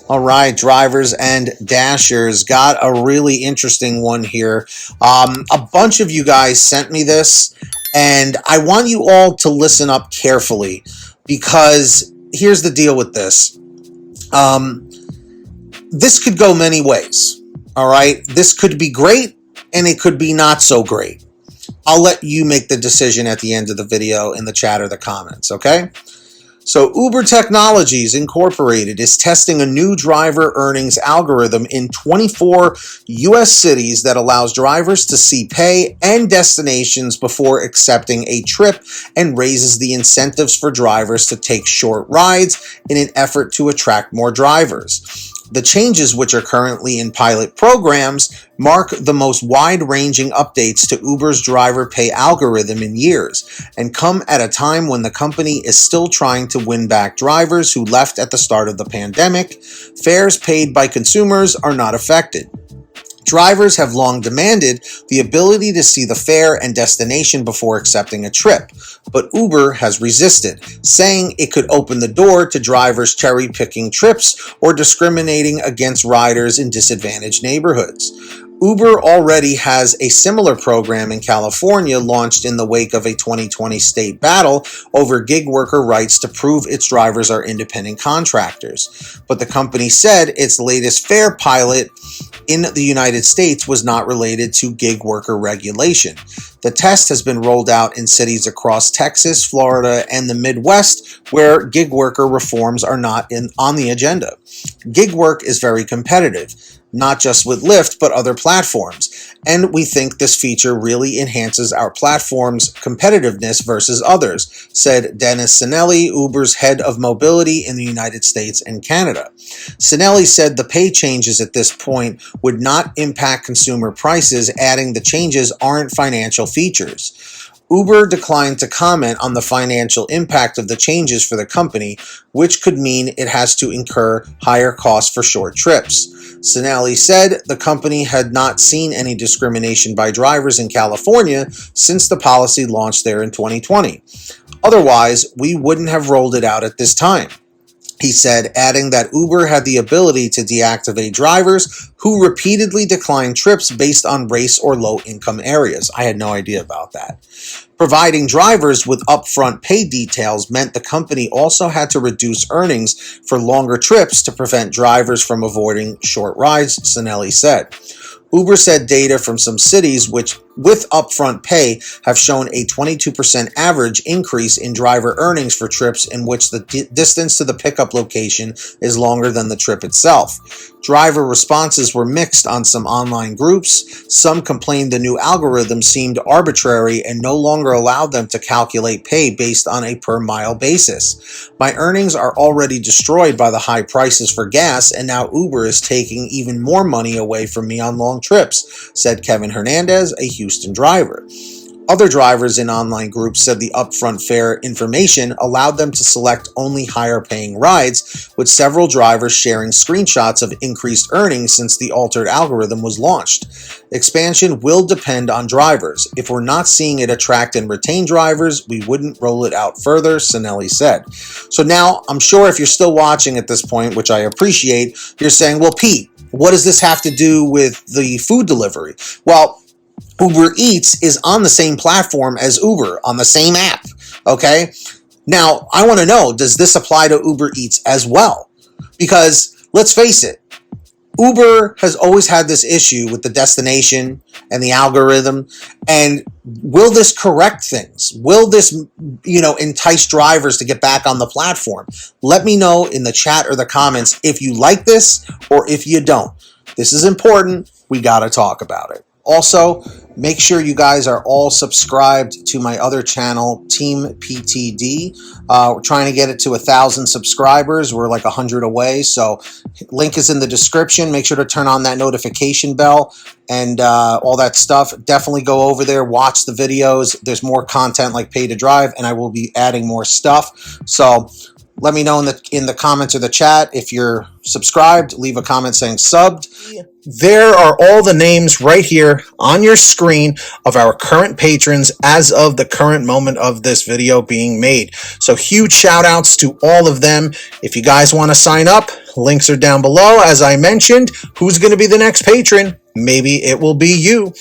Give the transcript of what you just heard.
All right, drivers and dashers, got a really interesting one here. A bunch of you guys sent me this, and I want you all to listen up carefully because here's the deal with this. This could go many ways. All right, this could be great and it could be not so great. I'll let you make the decision at the end of the video in the chat or the comments, okay? So Uber Technologies Incorporated is testing a new driver earnings algorithm in 24 U.S. cities that allows drivers to see pay and destinations before accepting a trip and raises the incentives for drivers to take short rides in an effort to attract more drivers. The changes, which are currently in pilot programs, mark the most wide-ranging updates to Uber's driver pay algorithm in years and come at a time when the company is still trying to win back drivers who left at the start of the pandemic. Fares paid by consumers are not affected. Drivers have long demanded the ability to see the fare and destination before accepting a trip, but Uber has resisted, saying it could open the door to drivers cherry-picking trips or discriminating against riders in disadvantaged neighborhoods. Uber already has a similar program in California launched in the wake of a 2020 state battle over gig worker rights to prove its drivers are independent contractors. But the company said its latest fare pilot in the United States was not related to gig worker regulation. The test has been rolled out in cities across Texas, Florida, and the Midwest where gig worker reforms are not on the agenda. Gig work is very competitive, not just with Lyft, but other platforms. And we think this feature really enhances our platform's competitiveness versus others, said Dennis Sinelli, Uber's head of mobility in the United States and Canada. Sinelli said the pay changes at this point would not impact consumer prices, adding the changes aren't financial features. Uber declined to comment on the financial impact of the changes for the company, which could mean it has to incur higher costs for short trips. Sinelli said the company had not seen any discrimination by drivers in California since the policy launched there in 2020. Otherwise, we wouldn't have rolled it out at this time, he said, adding that Uber had the ability to deactivate drivers who repeatedly declined trips based on race or low-income areas. I had no idea about that. Providing drivers with upfront pay details meant the company also had to reduce earnings for longer trips to prevent drivers from avoiding short rides, Sinelli said. Uber said data from some cities which with upfront pay have shown a 22% average increase in driver earnings for trips in which the distance to the pickup location is longer than the trip itself. Driver responses were mixed on some online groups. Some complained the new algorithm seemed arbitrary and no longer allowed them to calculate pay based on a per-mile basis. My earnings are already destroyed by the high prices for gas, and now Uber is taking even more money away from me on long trips, said Kevin Hernandez, a Houston driver. Other drivers in online groups said the upfront fare information allowed them to select only higher paying rides, with several drivers sharing screenshots of increased earnings since the altered algorithm was launched. Expansion will depend on drivers. If we're not seeing it attract and retain drivers, we wouldn't roll it out further, Sinelli said. So now, I'm sure if you're still watching at this point, which I appreciate, you're saying, well, Pete, what does this have to do with the food delivery? Well, Uber Eats is on the same platform as Uber, on the same app, okay? Now, I want to know, does this apply to Uber Eats as well? Because, let's face it, Uber has always had this issue with the destination and the algorithm, and will this correct things? Will this, entice drivers to get back on the platform? Let me know in the chat or the comments if you like this or if you don't. This is important. We got to talk about it. Also, make sure you guys are all subscribed to my other channel, Team PTD. We're trying to get it to 1,000 subscribers. We're like 100 away, so link is in the description. Make sure to turn on that notification bell and all that stuff. Definitely go over there, watch the videos. There's more content like Pay to Drive, and I will be adding more stuff. So Let me know in the comments or the chat if you're subscribed. Leave a comment saying subbed. There are all the names right here on your screen of our current patrons as of the current moment of this video being made. So huge shout outs to all of them. If you guys want to sign up, links are down below. As I mentioned, who's going to be the next patron? Maybe it will be you.